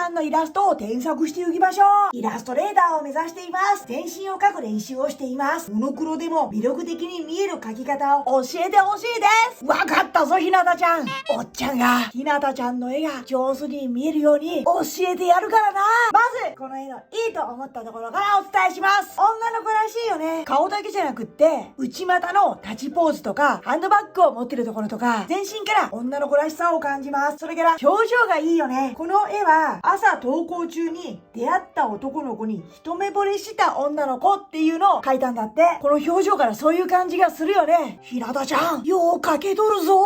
さんのイラストを添削していきましょう。イラストレーターを目指しています。全身を描く練習をしています。モノクロでも魅力的に見える描き方を教えてほしいです。わかったぞ、ひなたちゃん。おっちゃんがひなたちゃんの絵が上手に見えるように教えてやるからな。まずこの絵のいいと思ったところからお伝えします。女の子らしいよね。顔だけじゃなくって内股の立ちポーズとかハンドバッグを持ってるところとか全身から女の子らしさを感じます。それから表情がいいよね。この絵は朝登校中に出会った男の子に一目惚れした女の子っていうのを描いたんだって。この表情からそういう感じがするよね。ひなたちゃん、よう描けとるぞ。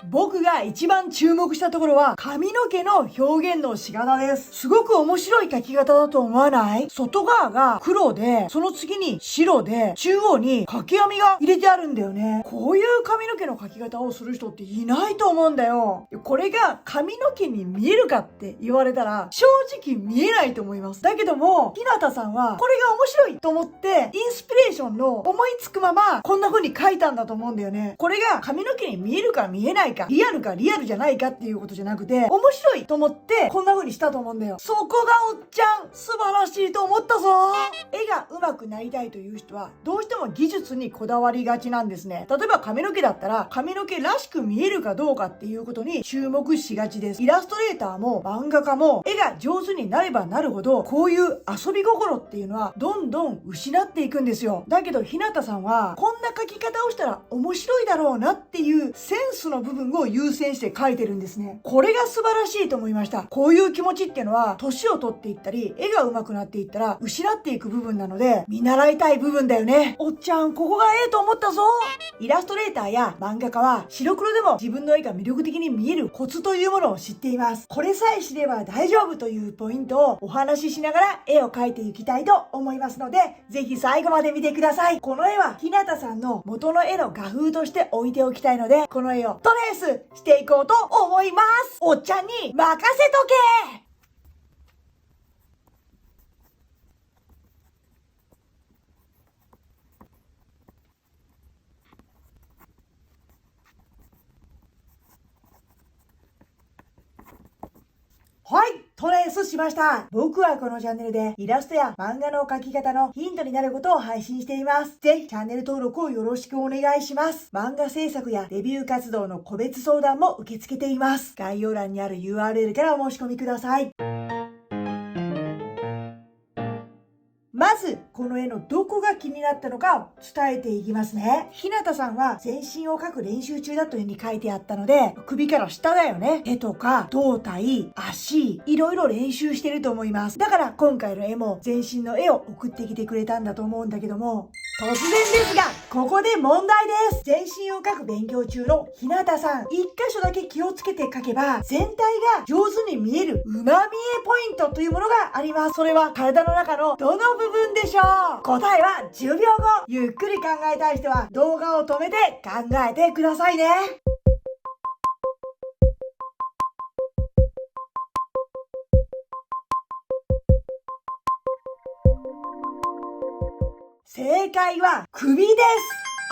僕が一番注目したところは髪の毛の表現の仕方です。すごく面白い描き方だと思わない？外側が黒で、その次に白で、中央に掛け網が入れてあるんだよね。こういう髪の毛の描き方をする人っていないと思うんだよ。これが髪の毛に見えるかって言われたら正直見えないと思います。だけどもひなたさんはこれが面白いと思ってインスピレーションの思いつくままこんな風に描いたんだと思うんだよね。これが髪の毛に見えるか見えないか、リアルかリアルじゃないかっていうことじゃなくて、面白いと思ってこんな風にしたと思うんだよ。そこがおっちゃん素晴らしいと思ったぞ。絵が上手くなりたいという人はどうしても技術にこだわりがちなんですね。例えば髪の毛だったら髪の毛らしく見えるかどうかっていうことに注目しがちです。イラストレーターも漫画家も絵が上手になればなるほどこういう遊び心っていうのはどんどん失っていくんですよ。だけどひなたさんはこんな描き方をしたら面白いだろうなっていうセンスの部分を優先して描いてるんですね。これが素晴らしいと思いました。こういう気持ちっていうのは年を取っていったり絵が上手くなっていったら失っていく部分なので見習いたい部分だよね。おっちゃんここがええと思ったぞ。イラストレーターや漫画家は白黒でも自分の絵が魅力的に見えるコツというものを知っています。これさえ知れば大丈夫というポイントをお話ししながら絵を描いていきたいと思いますので、ぜひ最後まで見てください。この絵はひなたさんの元の絵の画風として置いておきたいので、この絵をトレースしていこうと思います。おっちゃんに任せとけ。はい、トレースしました。僕はこのチャンネルでイラストや漫画の描き方のヒントになることを配信しています。ぜひチャンネル登録をよろしくお願いします。漫画制作やレビュー活動の個別相談も受け付けています。概要欄にある URL からお申し込みください。まず、この絵のどこが気になったのかを伝えていきますね。ひなたさんは全身を描く練習中だというふうに書いてあったので、首から下だよね。手とか胴体、足、いろいろ練習してると思います。だから今回の絵も全身の絵を送ってきてくれたんだと思うんだけども、突然ですが、ここで問題です。全身を描く勉強中のひなたさん、一箇所だけ気をつけて描けば、全体が上手に見えるうま見えポイントというものがあります。それは体の中のどの部分でしょう？答えは10秒後。ゆっくり考えたい人は動画を止めて考えてくださいね。正解は首です。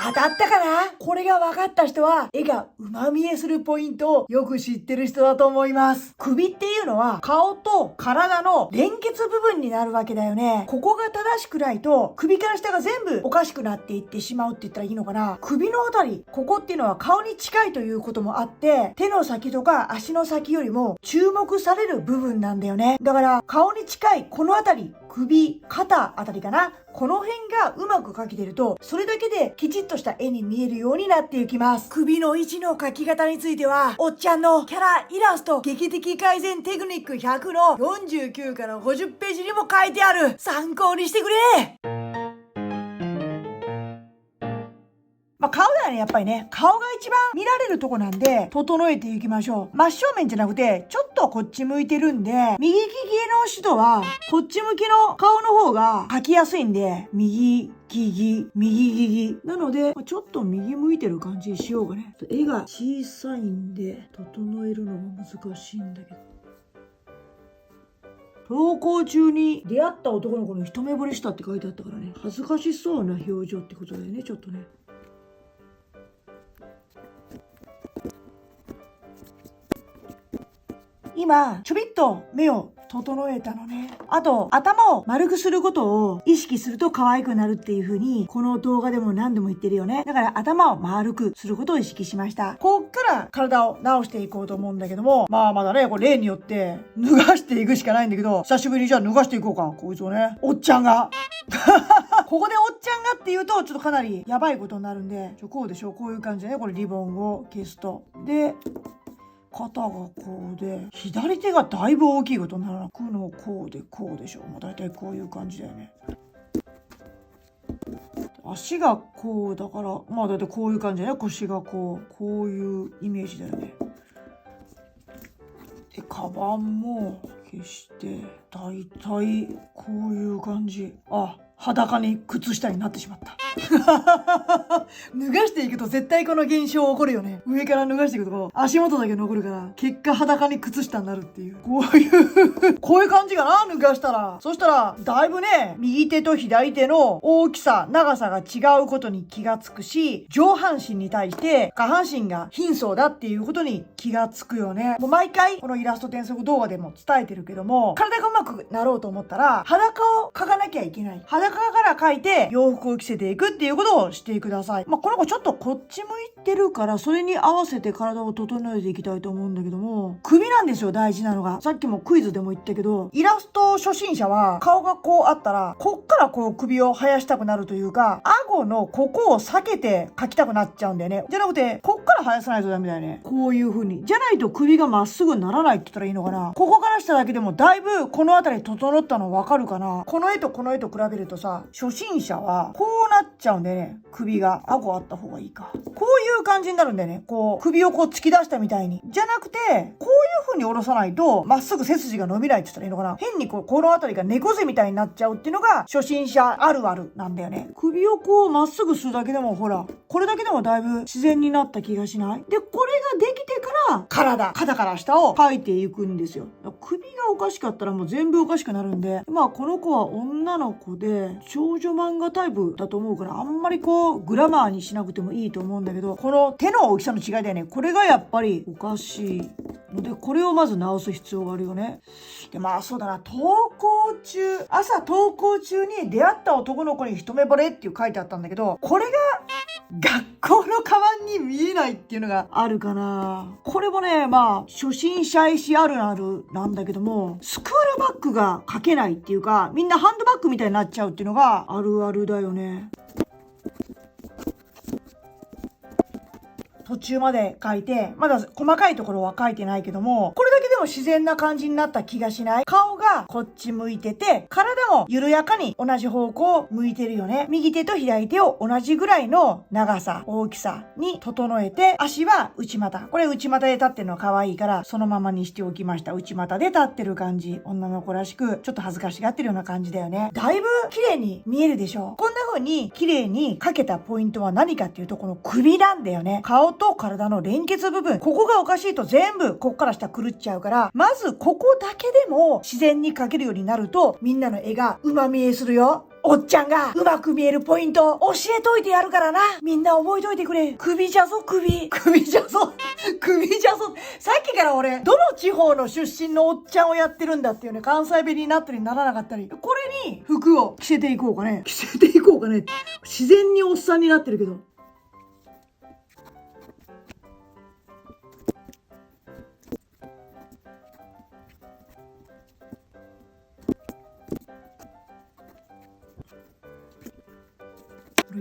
当たったかな？これが分かった人は絵がうま見えするポイントをよく知ってる人だと思います。首っていうのは顔と体の連結部分になるわけだよね。ここが正しくないと首から下が全部おかしくなっていってしまうって言ったらいいのかな。首のあたり、ここっていうのは顔に近いということもあって手の先とか足の先よりも注目される部分なんだよね。だから顔に近いこのあたり、首、肩あたりかな。この辺がうまく描けてると、それだけできちっとした絵に見えるようになっていきます。首の位置の描き方については、おっちゃんのキャライラスト劇的改善テクニック100の49から50ページにも書いてある。参考にしてくれ。顔だよね、やっぱりね。顔が一番見られるとこなんで、整えていきましょう。真正面じゃなくて、ちょっとこっち向いてるんで、右利きの人は、こっち向きの顔の方が描きやすいんで、右利き。なので、ちょっと右向いてる感じにしようかね。絵が小さいんで、整えるのが難しいんだけど。登校中に出会った男の子に一目惚れしたって書いてあったからね。恥ずかしそうな表情ってことだよね、ちょっとね。今、ちょびっと目を整えたのね。あと、頭を丸くすることを意識すると可愛くなるっていう風に、この動画でも何度も言ってるよね。だから頭を丸くすることを意識しました。こっから体を直していこうと思うんだけども、まあまだね、これ例によって脱がしていくしかないんだけど、久しぶりにじゃあ脱がしていこうか。こいつをね。おっちゃんが。ここでおっちゃんがって言うと、ちょっとかなりやばいことになるんで、こうでしょ、こういう感じでね、これリボンを消すと。で、肩がこうで、左手がだいぶ大きいことにならなくのこうでこうでしょ。まあ大体こういう感じだよね。足がこうだから、まあ大体こういう感じだよね。腰がこういうイメージだよね。で、カバンも消して、大体こういう感じ。あ、裸に靴下になってしまった。脱がしていくと絶対この現象起こるよね。上から脱がしていくと足元だけ残るから、結果裸に靴下になるっていう。こういう感じかな、脱がしたら。そしたら、だいぶね、右手と左手の大きさ、長さが違うことに気がつくし、上半身に対して下半身が貧相だっていうことに気がつくよね。もう毎回、このイラスト転送動画でも伝えてるけども、体が上手くなろうと思ったら、裸を描かなきゃいけない。裸から描いて洋服を着せていくっていうことをしてください。まあ、この子ちょっとこっち向いてるから、それに合わせて体を整えていきたいと思うんだけども、首なんですよ、大事なのが。さっきもクイズでも言ったけど、イラスト初心者は顔がこうあったら、こっからこう首を生やしたくなるというか、顎のここを避けて描きたくなっちゃうんだよね。じゃなくて、こっから生やさないとダメだよね。こういう風に。じゃないと首がまっすぐならないって言ったらいいのかな。ここからしただけでもだいぶこの辺り整ったのわかるかな。この絵とこの絵と比べるとさ、初心者はこうなっちゃうんだよね。首が。顎あった方がいいか。こういう感じになるんだよね。こう、首をこう突き出したみたいに。じゃなくて、こういう風に下ろさないと、まっすぐ背筋が伸びないって言ったらいいのかな。変にこの辺りが猫背みたいになっちゃうっていうのが、初心者あるあるなんだよね。首をこう、まっすぐするだけでも、ほら、これだけでもだいぶ自然になった気がしない？で、これができてから、肩から下を描いていくんですよ。首がおかしかったらもう全部おかしくなるんで、まあこの子は女の子で、少女漫画タイプだと思うから、あんまりこう、グラマーにしなくてもいいと思うんだけど、この手の大きさの違いだよね。これがやっぱりおかしいので、これをまず直す必要があるよね。で、まあそうだな、朝登校中に出会った男の子に一目惚れっていう書いてあったんだけど、これが学校のカバンに見えないっていうのがあるかな。これもね、まあ初心者石あるあるなんだけども、スクールバッグが書けないっていうか、みんなハンドバッグみたいになっちゃうっていうのがあるあるだよね。途中まで書いて、まだ細かいところは書いてないけども、これだけでも自然な感じになった気がしない？顔がこっち向いてて、体も緩やかに同じ方向を向いてるよね。右手と左手を同じぐらいの長さ、大きさに整えて、足は内股。これ内股で立ってるの可愛いから、そのままにしておきました。内股で立ってる感じ。女の子らしく、ちょっと恥ずかしがってるような感じだよね。だいぶ綺麗に見えるでしょ？こんな風に綺麗に描けたポイントは何かっていうと、この首なんだよね。顔と体の連結部分、ここがおかしいと全部こっから下狂っちゃうから、まずここだけでも自然に描けるようになると、みんなの絵がうま見えするよ。おっちゃんがうまく見えるポイント教えといてやるからな。みんな覚えといてくれ。首じゃぞ、首じゃぞ。首じゃぞ。さっきから俺、どの地方の出身のおっちゃんをやってるんだっていうね、関西弁になったりならなかったり。これに服を着せていこうかね。自然におっさんになってるけど。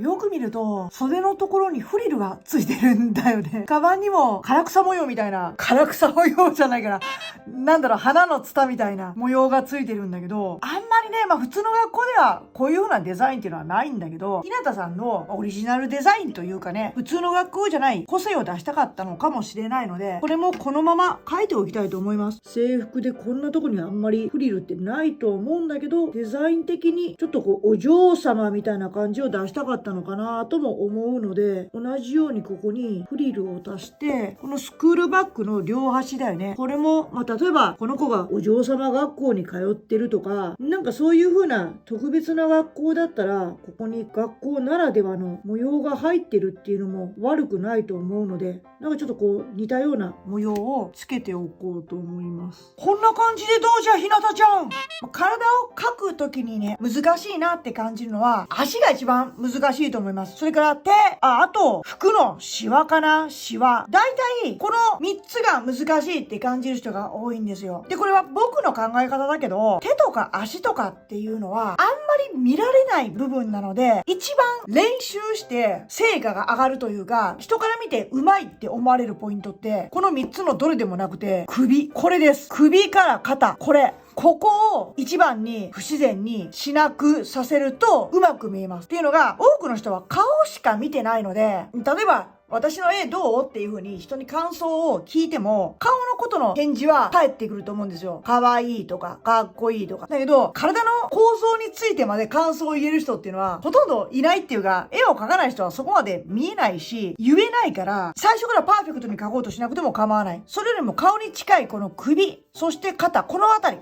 よく見ると、袖のところにフリルがついてるんだよね。カバンにも唐草模様みたいな、唐草模様じゃないから、なんだろう、花のツタみたいな模様がついてるんだけど、あんまりね、まあ普通の学校ではこういう風なデザインっていうのはないんだけど、日向さんのオリジナルデザインというかね、普通の学校じゃない個性を出したかったのかもしれないので、これもこのまま書いておきたいと思います。制服でこんなとこにあんまりフリルってないと思うんだけど、デザイン的にちょっとこうお嬢様みたいな感じを出したかったのかなとも思うので、同じようにここにフリルを足して、このスクールバッグの両端だよね。これも、まあ、例えばこの子がお嬢様学校に通ってるとか、なんかそういう風な特別な学校だったら、ここに学校ならではの模様が入ってるっていうのも悪くないと思うので、なんかちょっとこう似たような模様をつけておこうと思います。こんな感じでどうじゃひなたちゃん。体を描くときにね、難しいなって感じるのは足が一番難しいと思います。それから手、あと服のシワかな、シワ。だいたいこの3つが難しいって感じる人が多いんですよ。で、これは僕の考え方だけど、手とか足とかっていうのはあんまり見られない部分なので、一番練習して成果が上がるというか、人から見てうまいって思われるポイントって、この3つのどれでもなくて、首。これです。首から肩。これ。ここを一番に不自然にしなくさせるとうまく見えます。っていうのが、多くの人は顔しか見てないので、例えば、私の絵どうっていう風に人に感想を聞いても、顔のことの返事は返ってくると思うんですよ。可愛いとか、かっこいいとか。だけど、体の構造についてまで感想を言える人っていうのは、ほとんどいないっていうか、絵を描かない人はそこまで見えないし、言えないから、最初からパーフェクトに描こうとしなくても構わない。それよりも顔に近いこの首、そして肩、この辺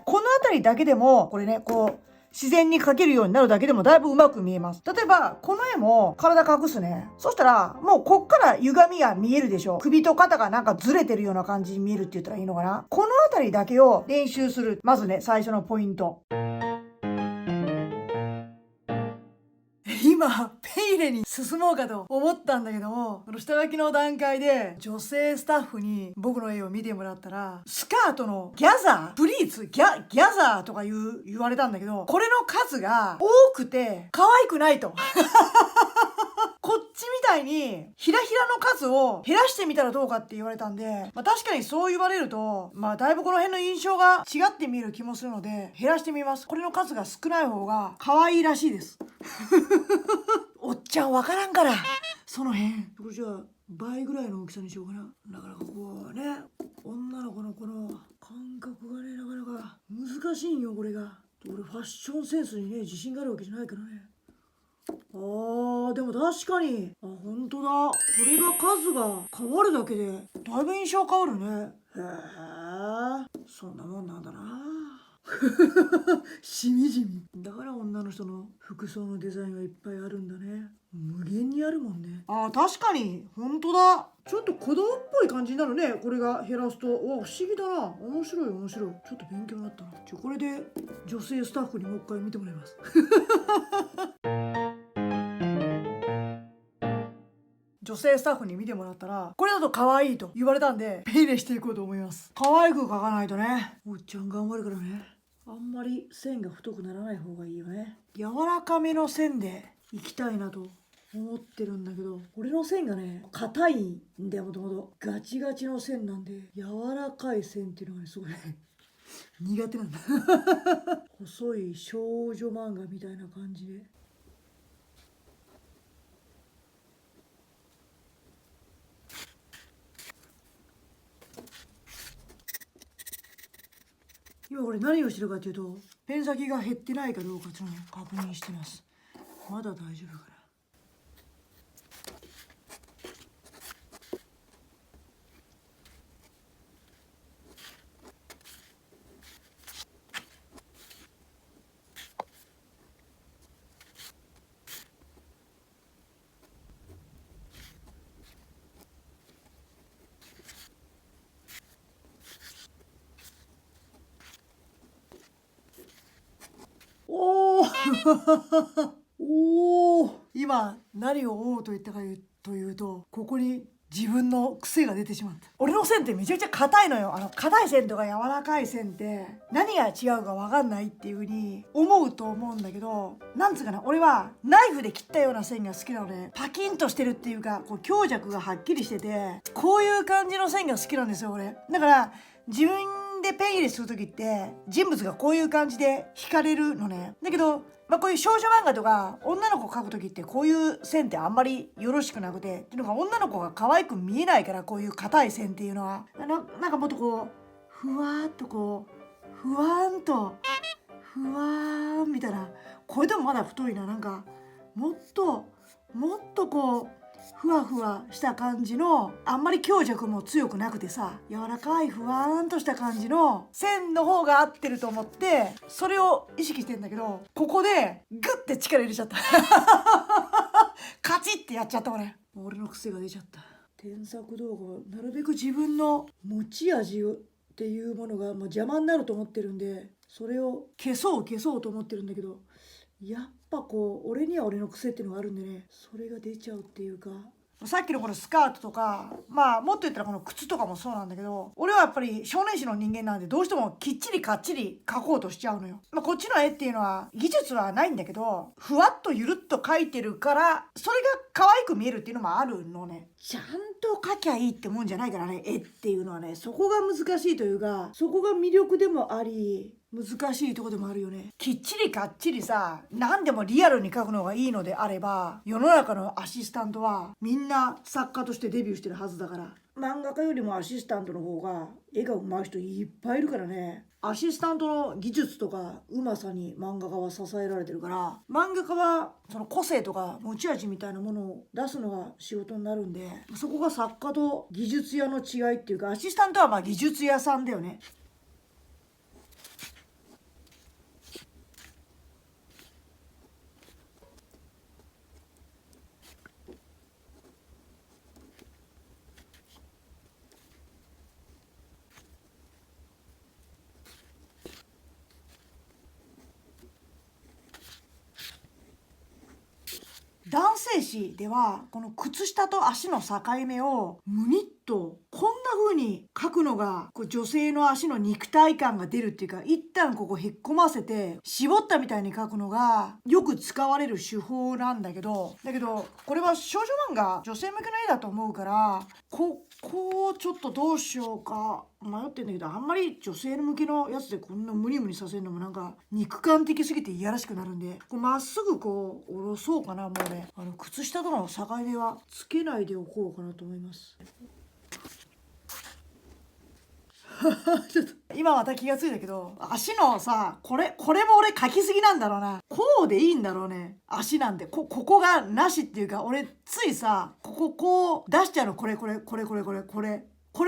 りだけでも、これね、こう、自然に描けるようになるだけでもだいぶうまく見えます。例えば、この絵も体隠すね。そしたら、もうこっから歪みが見えるでしょ。首と肩がなんかずれてるような感じに見えるって言ったらいいのかな。この辺りだけを練習する。まずね、最初のポイント。今、ペイレに進もうかと思ったんだけども、この下書きの段階で女性スタッフに僕の絵を見てもらったら、スカートのギャザープリーツギャザーとか言われたんだけど、これの数が多くて可愛くないと。こっちみたいにひらひらの数を減らしてみたらどうかって言われたんで、確かにそう言われると、だいぶこの辺の印象が違って見える気もするので、減らしてみます。これの数が少ない方が可愛いらしいです。おっちゃんわからんから、その辺。これじゃあ、倍ぐらいの大きさにしようかな。なかなかこうね、女の子のこの感覚がね、なかなか難しいんよ、これが。俺ファッションセンスにね、自信があるわけじゃないからね。でも確かに、本当だ。これが数が変わるだけで、だいぶ印象変わるね。へえ、そんなもんなんだな。しみじみ。だから女の人の服装のデザインがいっぱいあるんだね。無限にあるもんね。確かに、本当だ。ちょっと子供っぽい感じになるね。これが減らすと。不思議だな。面白い面白い。ちょっと勉強になったな。これで女性スタッフにもう一回見てもらいます。女性スタッフに見てもらったら、これだと可愛いと言われたんで、手入れしていこうと思います。可愛く描かないとね。おっちゃん頑張るからね。あんまり線が太くならない方がいいよね。柔らかめの線でいきたいなと思ってるんだけど、俺の線がね、硬いんだよ、もともと。ガチガチの線なんで、柔らかい線っていうのがね、すごい苦手なんだ。細い少女漫画みたいな感じで。今これ何をしてるかというと、ペン先が減ってないかどうかっていうのを確認してます。まだ大丈夫かな。おーおー、今何をおうと言ったかというと、ここに自分の癖が出てしまった。俺の線ってめちゃくちゃ硬いのよ。硬い線とか柔らかい線って何が違うか分かんないっていう風に思うと思うんだけど、なんつうかな、俺はナイフで切ったような線が好きなので、パキンとしてるっていうか、こう強弱がはっきりしてて、こういう感じの線が好きなんですよ、俺。だから自分でペン入れする時って人物がこういう感じで惹かれるのね。だけどこういう少女漫画とか女の子描く時ってこういう線ってあんまりよろしくなくて、っていうのが女の子が可愛く見えないから、こういう硬い線っていうのはなんかもっとこうふわーっとこうふわーんとふわーんみたいな。これでもまだ太いな。なんかもっとこうふわふわした感じの、あんまり強弱も強くなくてさ、柔らかいふわーんとした感じの線の方が合ってると思って、それを意識してんだけど、ここでグッて力入れちゃったカチッてやっちゃった俺の癖が出ちゃった。添削動画はなるべく自分の持ち味っていうものが邪魔になると思ってるんで、それを消そうと思ってるんだけど、やっぱ俺には俺の癖っていうのがあるんでね、それが出ちゃうっていうか、さっきのこのスカートとか、もっと言ったらこの靴とかもそうなんだけど、俺はやっぱり少年誌の人間なんで、どうしてもきっちりかっちり描こうとしちゃうのよ。こっちの絵っていうのは技術はないんだけど、ふわっとゆるっと描いてるから、それが可愛く見えるっていうのもあるのね。ちゃんと描きゃいいってもんじゃないからね、絵っていうのはね、そこが難しいというか、そこが魅力でもあり、難しいとこでもあるよね。きっちりかっちりさ、何でもリアルに描くのがいいのであれば、世の中のアシスタントはみんな作家としてデビューしてるはずだから。漫画家よりもアシスタントの方が絵が上手い人いっぱいいるからね。アシスタントの技術とかうまさに漫画家は支えられてるから、漫画家はその個性とか持ち味みたいなものを出すのが仕事になるんで、そこが作家と技術屋の違いっていうか、アシスタントは技術屋さんだよね。男性誌ではこの靴下と足の境目をムニッとこんな風に描くのが女性の足の肉体感が出るっていうか、一旦ここへっこませて絞ったみたいに描くのがよく使われる手法なんだけど、これは少女漫画女性向けの絵だと思うから、ここをちょっとどうしようか迷ってんだけど、あんまり女性向けのやつでこんなムニムニさせるのもなんか肉感的すぎていやらしくなるんで、まっすぐ下ろそうかな。もうね、靴下との境目はつけないでおこうかなと思います。ちょっと今また気がついたけど、足のさ、これも俺描きすぎなんだろうな。こうでいいんだろうね。足なんてここがなしっていうか、俺ついさ、こう出しちゃうの。これ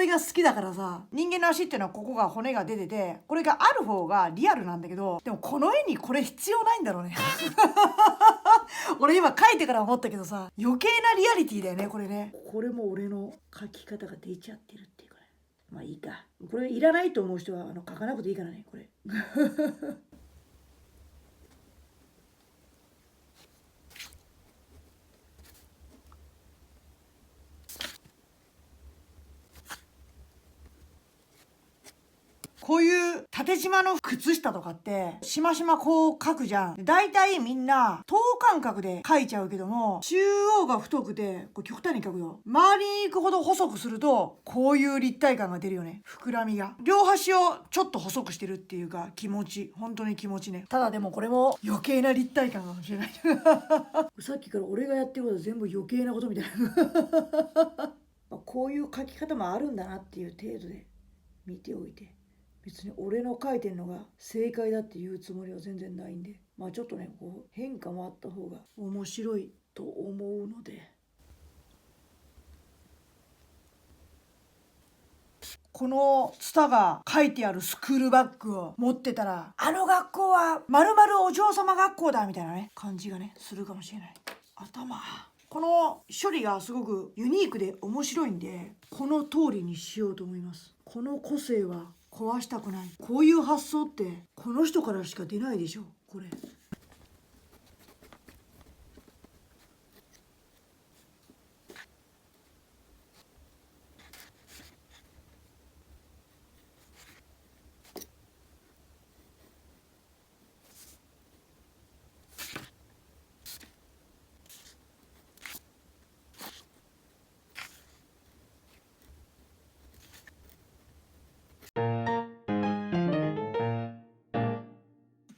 が好きだからさ。人間の足っていうのはここが骨が出てて、これがある方がリアルなんだけど、でもこの絵にこれ必要ないんだろうね俺今描いてから思ったけどさ、余計なリアリティだよねこれね。これも俺の描き方が出ちゃってるっていうかね。まあいいか。これいらないと思う人は書かなくていいからねこれこういう縦縞の靴下とかってしましまこう描くじゃん。だいたいみんな等間隔で描いちゃうけども、中央が太くて極端に描くよ。周りに行くほど細くするとこういう立体感が出るよね。膨らみが両端をちょっと細くしてるっていうか、気持ち、本当に気持ちね。ただでもこれも余計な立体感かもしれないさっきから俺がやってることは全部余計なことみたいなこういう描き方もあるんだなっていう程度で見ておいて、別に俺の書いてるのが正解だっていうつもりは全然ないんで、ちょっとね変化もあった方が面白いと思うので、このツタが書いてあるスクールバッグを持ってたら、あの学校は〇〇お嬢様学校だみたいなね感じがねするかもしれない。この処理がすごくユニークで面白いんで、この通りにしようと思います。この個性は壊したくない。こういう発想ってこの人からしか出ないでしょこれ。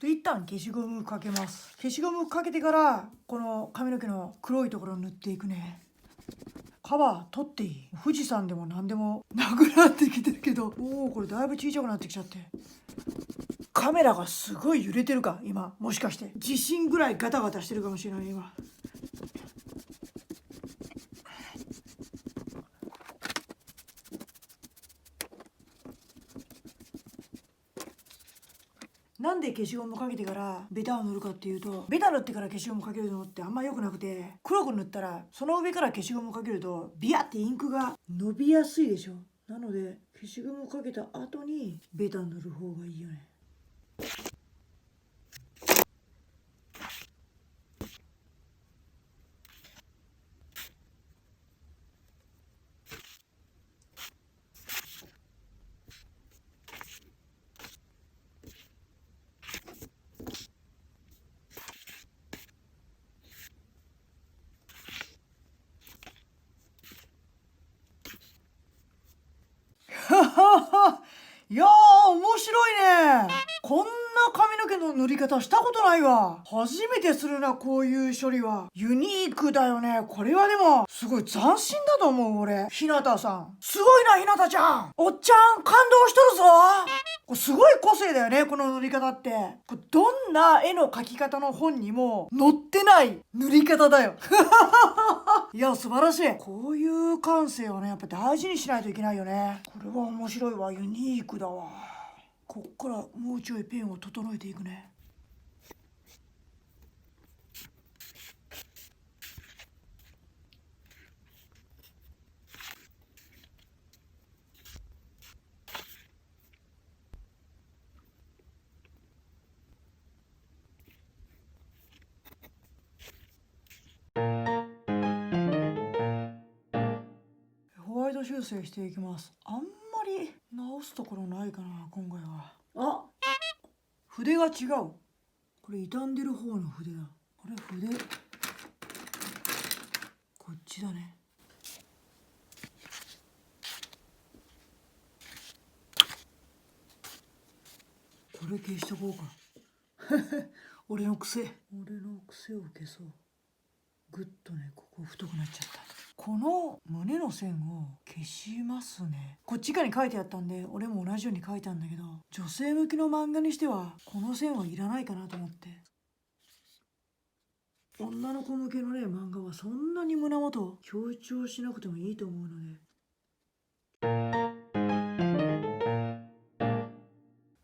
一旦消しゴムかけます。消しゴムかけてからこの髪の毛の黒いところを塗っていくね。カバー取っていい？富士山でも何でもなくなってきてるけど、これだいぶ小さくなってきちゃって、カメラがすごい揺れてるか今。もしかして地震ぐらいガタガタしてるかもしれない今。なんで消しゴムかけてからベタを塗るかっていうと、ベタ塗ってから消しゴムかけるのってあんま良くなくて、黒く塗ったらその上から消しゴムかけるとビヤってインクが伸びやすいでしょ。なので消しゴムかけた後にベタ塗る方がいいよね。いやー、面白いね。こんな髪の毛の塗り方したことないわ。初めてするな、こういう処理は。ユニークだよね。これはでも、すごい斬新だと思う、俺。ひなたさん。すごいな、ひなたちゃん。おっちゃん、感動しとるぞ。これすごい個性だよね、この塗り方って。これどんな絵の描き方の本にも載ってない塗り方だよ。いや、素晴らしい。こういう感性をね、やっぱ大事にしないといけないよね。これは面白いわ。ユニークだわ。こっからもうちょいペンを整えていくね。ホワイト修正していきます。あんまり直すところないかな、今回は。あ、筆が違う。これ傷んでる方の筆だ。これ筆、こっちだね。これ消しとこうか。俺の癖を消そう。ぐっとね、ここ太くなっちゃった。この胸の線を消しますね。こっち側に書いてあったんで、俺も同じように書いたんだけど、女性向きの漫画にしてはこの線はいらないかなと思って。女の子向けのね、漫画はそんなに胸元を強調しなくてもいいと思うので。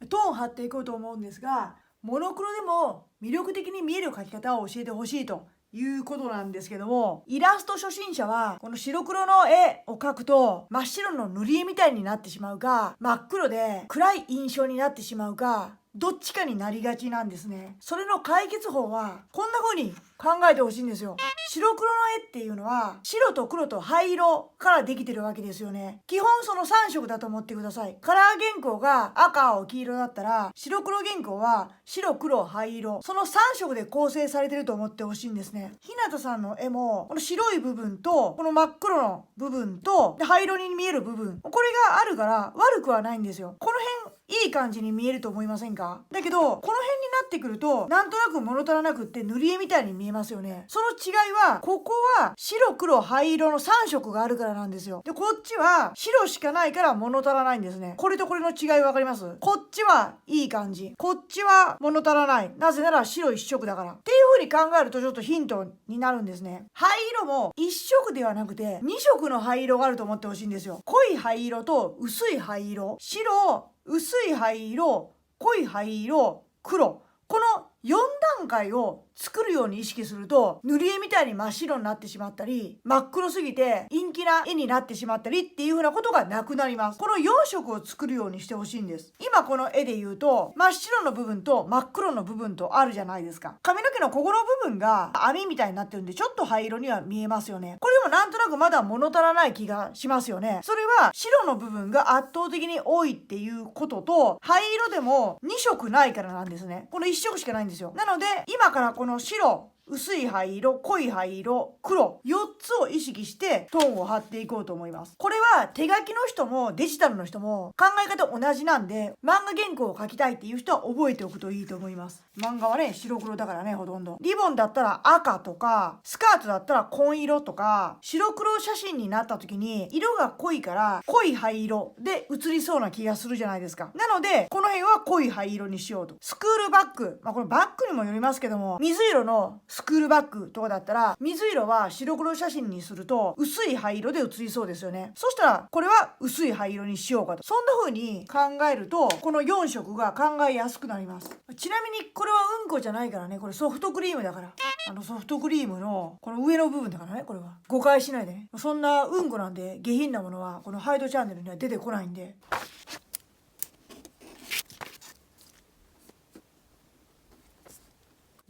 トーン貼っていこうと思うんですが、モノクロでも魅力的に見える描き方を教えてほしいということなんですけども、イラスト初心者はこの白黒の絵を描くと真っ白の塗り絵みたいになってしまうか、真っ黒で暗い印象になってしまうか、どっちかになりがちなんですね。それの解決法はこんな風に考えてほしいんですよ。白黒の絵っていうのは白と黒と灰色からできてるわけですよね。基本その3色だと思ってください。カラー原稿が赤青黄色だったら、白黒原稿は白黒灰色、その3色で構成されてると思ってほしいんですね。ひなたさんの絵もこの白い部分とこの真っ黒の部分とで灰色に見える部分、これがあるから悪くはないんですよ。この辺いい感じに見えると思いませんか？だけどこの辺になってくるとなんとなく物足らなくって塗り絵みたいに見えますよね。その違いは、ここは白黒灰色の3色があるからなんですよ。でこっちは白しかないから物足らないんですね。これとこれの違い分かります？こっちはいい感じ、こっちは物足らない。なぜなら白一色だからっていう風に考えるとちょっとヒントになるんですね。灰色も1色ではなくて2色の灰色があると思ってほしいんですよ。濃い灰色と薄い灰色、白、薄い灰色、濃い灰色、黒、この4段階を作るように意識すると、塗り絵みたいに真っ白になってしまったり、真っ黒すぎて陰気な絵になってしまったりっていう風なことがなくなります。この4色を作るようにしてほしいんです。今この絵で言うと、真っ白の部分と真っ黒の部分とあるじゃないですか。髪の毛のここの部分が網みたいになってるんで、ちょっと灰色には見えますよね。これでもなんとなくまだ物足らない気がしますよね。それは白の部分が圧倒的に多いっていうことと、灰色でも2色ないからなんですね。この1色しかないんですよ。なので今からこの白、薄い灰色、濃い灰色、黒、4つを意識してトーンを貼っていこうと思います。これは手書きの人もデジタルの人も考え方同じなんで、漫画原稿を書きたいっていう人は覚えておくといいと思います。漫画はね、白黒だからね、ほとんど。リボンだったら赤とか、スカートだったら紺色とか、白黒写真になった時に色が濃いから濃い灰色で写りそうな気がするじゃないですか。なので、この辺は濃い灰色にしようと。スクールバッグ、これバッグにもよりますけども、水色のススクールバッグとかだったら、水色は白黒写真にすると薄い灰色で写りそうですよね。そしたらこれは薄い灰色にしようかと。そんな風に考えるとこの4色が考えやすくなります。ちなみにこれはうんこじゃないからね。これソフトクリームだから。ソフトクリームのこの上の部分だからね。これは誤解しないでね。そんなうんこなんで下品なものはこのハイドチャンネルには出てこないんで。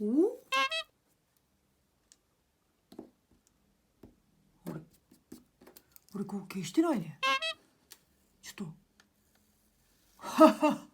お、あれ、俺こう消してないね。ちょっとはは。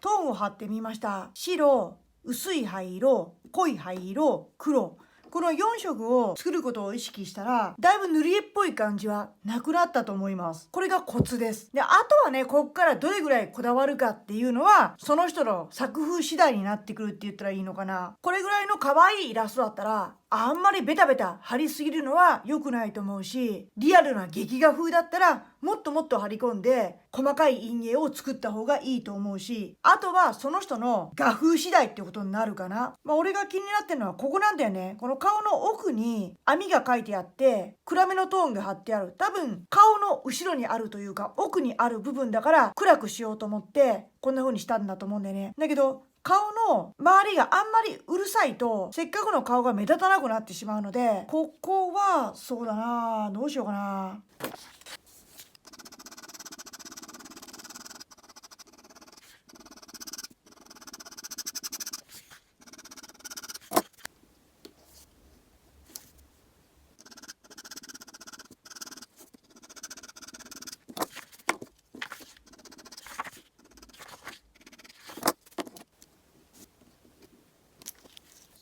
トーンを貼ってみました。白、薄い灰色、濃い灰色、黒。この4色を作ることを意識したら、だいぶ塗り絵っぽい感じはなくなったと思います。これがコツです。で、あとはね、こっからどれぐらいこだわるかっていうのは、その人の作風次第になってくるって言ったらいいのかな。これぐらいの可愛いイラストだったら、あんまりベタベタ貼りすぎるのは良くないと思うし、リアルな劇画風だったらもっともっと貼り込んで細かい陰影を作った方がいいと思うし、あとはその人の画風次第ってことになるかな。俺が気になってるのはここなんだよね。この顔の奥に網が描いてあって暗めのトーンが貼ってある。多分顔の後ろにあるというか奥にある部分だから暗くしようと思ってこんな風にしたんだと思うんだよね。だけど顔の周りがあんまりうるさいとせっかくの顔が目立たなくなってしまうので、ここはそうだな、どうしようかな。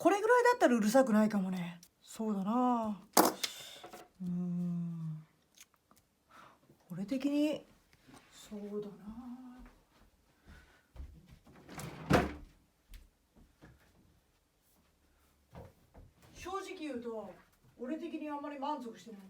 これぐらいだったらうるさくないかもね。そうだな。俺的にそうだな。正直言うと俺的にあんまり満足してない。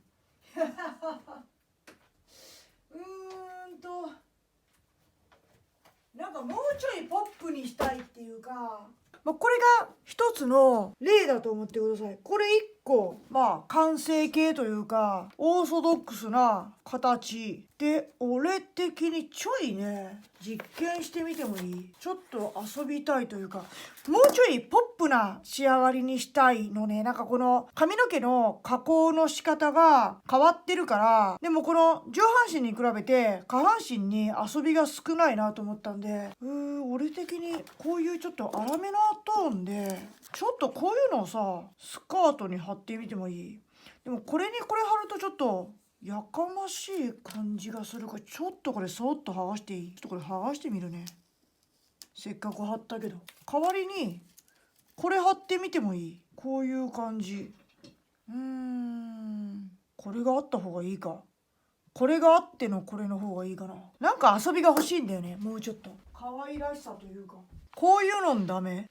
なんかもうちょいポップにしたいっていうか、これが一つの例だと思ってください。これ一個完成形というかオーソドックスな形で、俺的にちょいね実験してみてもいい？ちょっと遊びたいというか、もうちょいポップな仕上がりにしたいのね。なんかこの髪の毛の加工の仕方が変わってるから、でもこの上半身に比べて下半身に遊びが少ないなと思ったんで、俺的にこういうちょっと粗めなトーンでちょっとこういうのをさスカートに貼ってみてもいい？でもこれにこれ貼るとちょっとやかましい感じがするから、ちょっとこれそっと剥がしていい？ちょっとこれ剥がしてみるね。せっかく貼ったけど。代わりにこれ貼ってみてもいい？こういう感じ。これがあった方がいいか。これがあってのこれの方がいいかな。なんか遊びが欲しいんだよね。もうちょっと可愛らしさというか。こういうのダメ？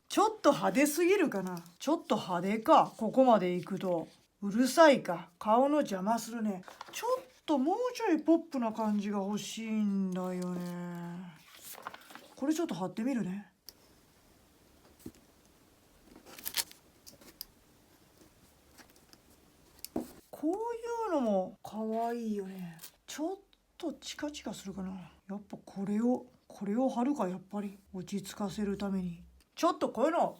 ちょっと派手すぎるかな。ちょっと派手か。ここまでいくと。うるさいか。顔の邪魔するね。ちょっともうちょいポップな感じが欲しいんだよね。これちょっと貼ってみるね。こういうのも可愛いよね。ちょっとチカチカするかな。やっぱこれを貼るか。やっぱり落ち着かせるためにちょっとこういうの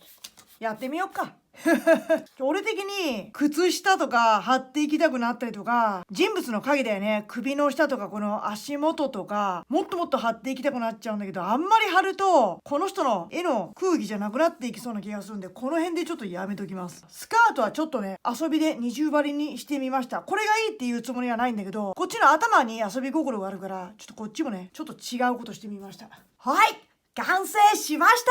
やってみようか。俺的に靴下とか貼っていきたくなったりとか、人物の影だよね。首の下とかこの足元とかもっともっと貼っていきたくなっちゃうんだけど、あんまり貼るとこの人の絵の空気じゃなくなっていきそうな気がするんで、この辺でちょっとやめときます。スカートはちょっとね、遊びで二重張りにしてみました。これがいいっていうつもりはないんだけど、こっちの頭に遊び心があるから、ちょっとこっちもね、ちょっと違うことしてみました。はい、完成しました。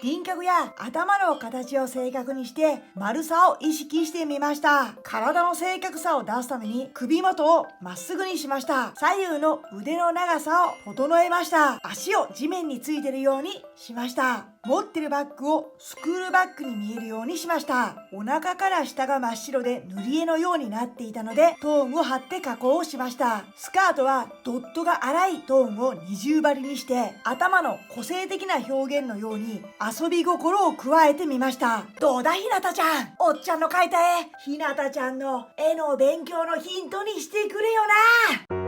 輪郭や頭の形を正確にして丸さを意識してみました。体の正確さを出すために首元をまっすぐにしました。左右の腕の長さを整えました。足を地面についてるようにしました。持ってるバッグをスクールバッグに見えるようにしました。お腹から下が真っ白で塗り絵のようになっていたのでトーンを貼って加工をしました。スカートはドットが粗いトーンを二重張りにして頭の個性的な表現のように遊び心を加えてみました。どうだひなたちゃん、おっちゃんの描いた絵、ひなたちゃんの絵の勉強のヒントにしてくれよな。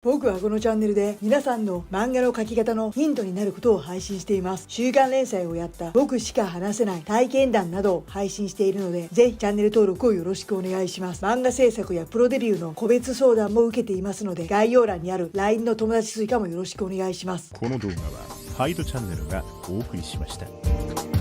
僕はこのチャンネルで皆さんの漫画の描き方のヒントになることを配信しています。週刊連載をやった僕しか話せない体験談などを配信しているので、ぜひチャンネル登録をよろしくお願いします。漫画制作やプロデビューの個別相談も受けていますので、概要欄にある LINE の友達追加もよろしくお願いします。この動画はハイドチャンネルがお送りしました。